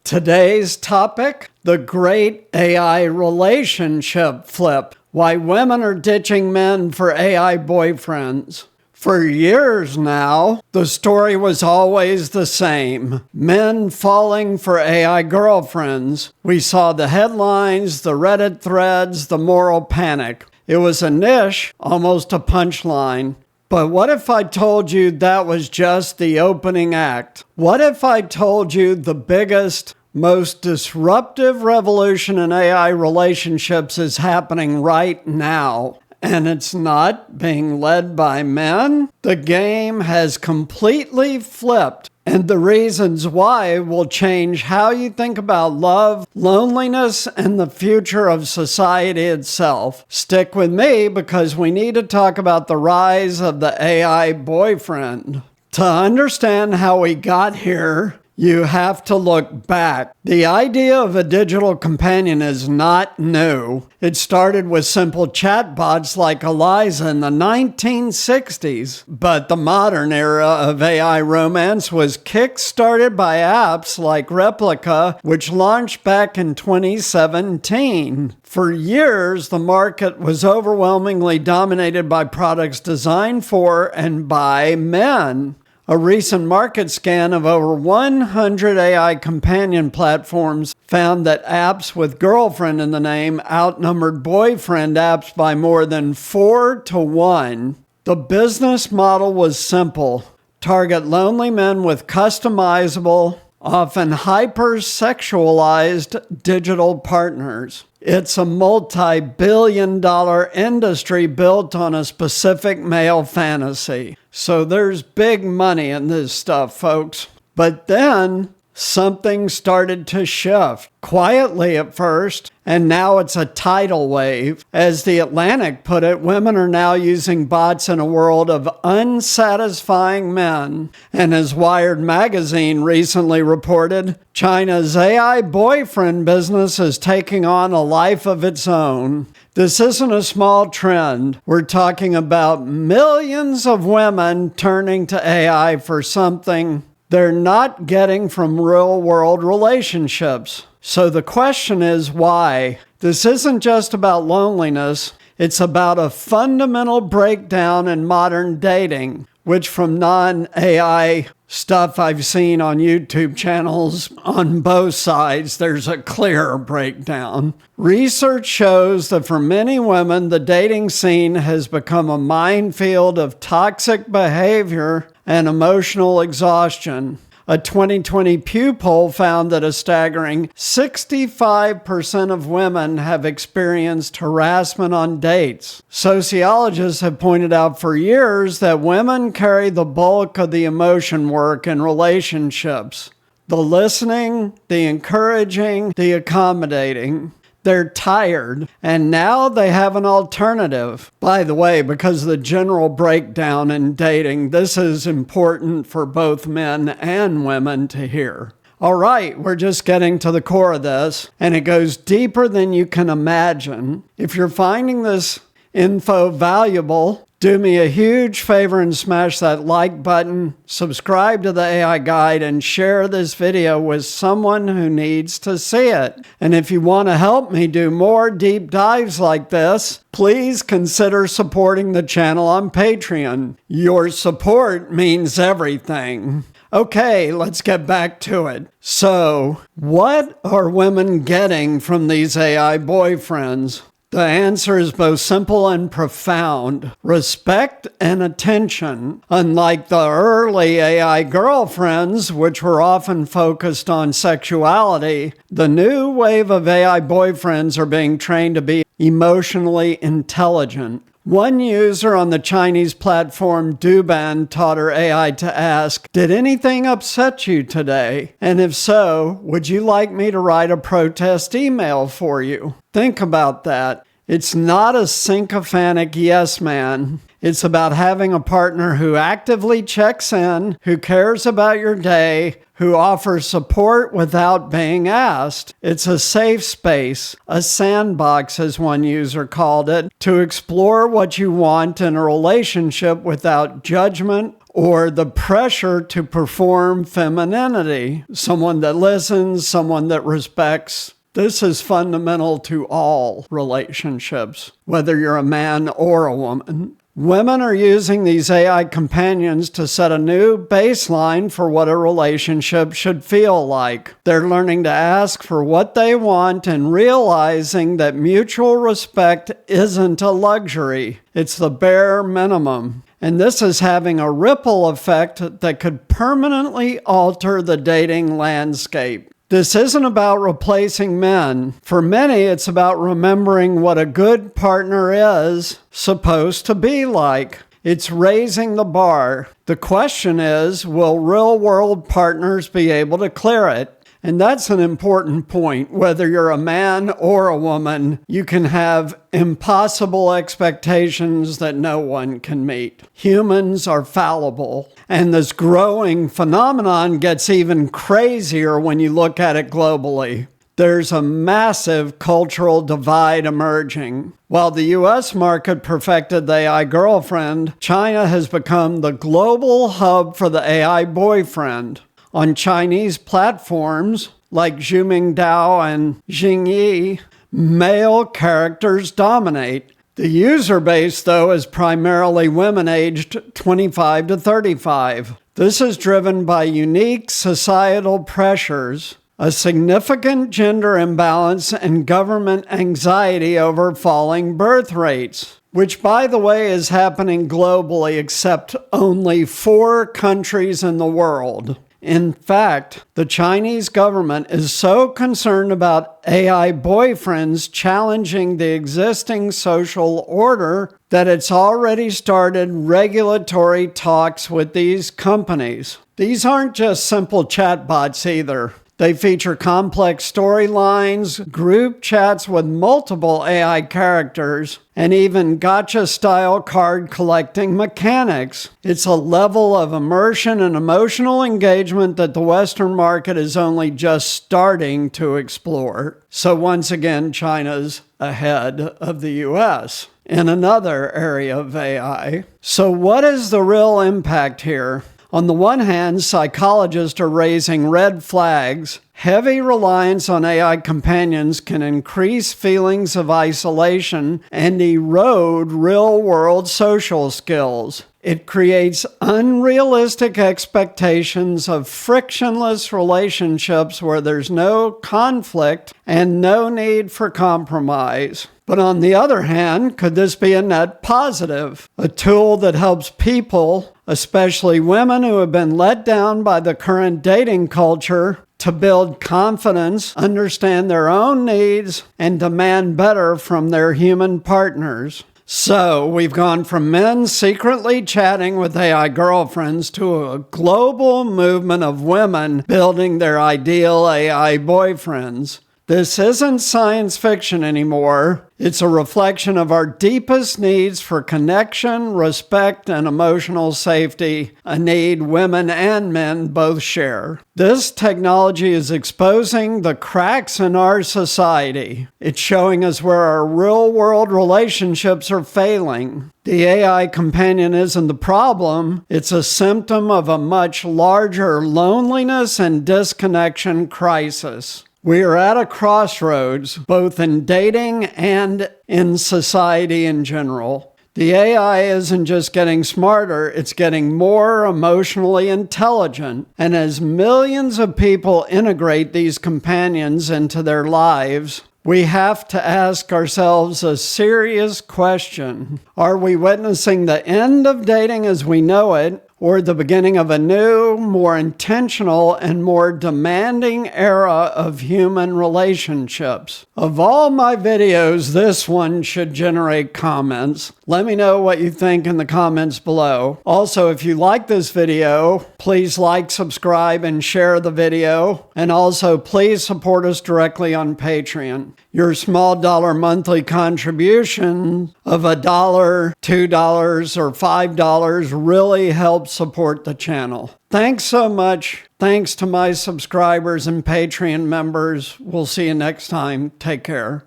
Today's topic, the great AI relationship flip. Why women are ditching men for AI boyfriends. For years now, the story was always the same. Men falling for AI girlfriends. We saw the headlines, the Reddit threads, the moral panic. It was a niche, almost a punchline. But what if I told you that was just the opening act? What if I told you the biggest, most disruptive revolution in AI relationships is happening right now? And it's not being led by men? The game has completely flipped. And the reasons why will change how you think about love, loneliness, and the future of society itself. Stick with me because we need to talk about the rise of the AI boyfriend. To understand how we got here, you have to look back. The idea of a digital companion is not new. It started with simple chatbots like Eliza in the 1960s. But the modern era of AI romance was kick-started by apps like Replika, which launched back in 2017. For years, the market was overwhelmingly dominated by products designed for and by men. A recent market scan of over 100 AI companion platforms found that apps with girlfriend in the name outnumbered boyfriend apps by more than 4 to 1. The business model was simple. Target lonely men with customizable, often hyper-sexualized digital partners. It's a multi-billion-dollar industry built on a specific male fantasy. So there's big money in this stuff, folks. But then something started to shift, quietly at first, and now it's a tidal wave. As The Atlantic put it, women are now using bots in a world of unsatisfying men. And as Wired magazine recently reported, China's AI boyfriend business is taking on a life of its own. This isn't a small trend. We're talking about millions of women turning to AI for something they're not getting from real-world relationships. So the question is why? This isn't just about loneliness. It's about a fundamental breakdown in modern dating, which from non-AI stuff I've seen on YouTube channels on both sides, there's a clear breakdown. Research shows that for many women, the dating scene has become a minefield of toxic behavior and emotional exhaustion. A 2020 Pew poll found that a staggering 65% of women have experienced harassment on dates. Sociologists have pointed out for years that women carry the bulk of the emotion work in relationships. The listening, the encouraging, the accommodating. They're tired, and now they have an alternative. By the way, because of the general breakdown in dating, this is important for both men and women to hear. All right, we're just getting to the core of this, and it goes deeper than you can imagine. If you're finding this info valuable, do me a huge favor and smash that like button, subscribe to the AI Guide, and share this video with someone who needs to see it. And if you want to help me do more deep dives like this, please consider supporting the channel on Patreon. Your support means everything. Okay, let's get back to it. So, what are women getting from these AI boyfriends? The answer is both simple and profound. Respect and attention. Unlike the early AI girlfriends, which were often focused on sexuality, the new wave of AI boyfriends are being trained to be emotionally intelligent. One user on the Chinese platform Douban taught her AI to ask, "Did anything upset you today? And if so, would you like me to write a protest email for you?" Think about that. It's not a sycophantic yes man. It's about having a partner who actively checks in, who cares about your day, who offers support without being asked. It's a safe space, a sandbox as one user called it, to explore what you want in a relationship without judgment or the pressure to perform femininity, someone that listens, someone that respects. This is fundamental to all relationships, whether you're a man or a woman. Women are using these AI companions to set a new baseline for what a relationship should feel like. They're learning to ask for what they want and realizing that mutual respect isn't a luxury. It's the bare minimum. And this is having a ripple effect that could permanently alter the dating landscape. This isn't about replacing men. For many, it's about remembering what a good partner is supposed to be like. It's raising the bar. The question is, will real-world partners be able to clear it? And that's an important point. Whether you're a man or a woman, you can have impossible expectations that no one can meet. Humans are fallible. And this growing phenomenon gets even crazier when you look at it globally. There's a massive cultural divide emerging. While the US market perfected the AI girlfriend, China has become the global hub for the AI boyfriend. On Chinese platforms like Zhumingdao and Xingyi, male characters dominate. The user base, though, is primarily women aged 25 to 35. This is driven by unique societal pressures, a significant gender imbalance, and government anxiety over falling birth rates, which, by the way, is happening globally except only 4 countries in the world. In fact, the Chinese government is so concerned about AI boyfriends challenging the existing social order that it's already started regulatory talks with these companies. These aren't just simple chatbots either. They feature complex storylines, group chats with multiple AI characters, and even gacha-style card collecting mechanics. It's a level of immersion and emotional engagement that the Western market is only just starting to explore. So once again, China's ahead of the US in another area of AI. So what is the real impact here? On the one hand, psychologists are raising red flags. Heavy reliance on AI companions can increase feelings of isolation and erode real-world social skills. It creates unrealistic expectations of frictionless relationships where there's no conflict and no need for compromise. But on the other hand, could this be a net positive? A tool that helps people, especially women who have been let down by the current dating culture, to build confidence, understand their own needs, and demand better from their human partners. So, we've gone from men secretly chatting with AI girlfriends to a global movement of women building their ideal AI boyfriends. This isn't science fiction anymore. It's a reflection of our deepest needs for connection, respect, and emotional safety, a need women and men both share. This technology is exposing the cracks in our society. It's showing us where our real-world relationships are failing. The AI companion isn't the problem. It's a symptom of a much larger loneliness and disconnection crisis. We are at a crossroads, both in dating and in society in general. The AI isn't just getting smarter, it's getting more emotionally intelligent. And as millions of people integrate these companions into their lives, we have to ask ourselves a serious question. Are we witnessing the end of dating as we know it, or the beginning of a new, more intentional, and more demanding era of human relationships? Of all my videos, this one should generate comments. Let me know what you think in the comments below. Also, if you like this video, please like, subscribe, and share the video. And also, please support us directly on Patreon. Your small dollar monthly contribution of $1, $2, or $5 really helps support the channel. Thanks so much. Thanks to my subscribers and Patreon members. We'll see you next time. Take care.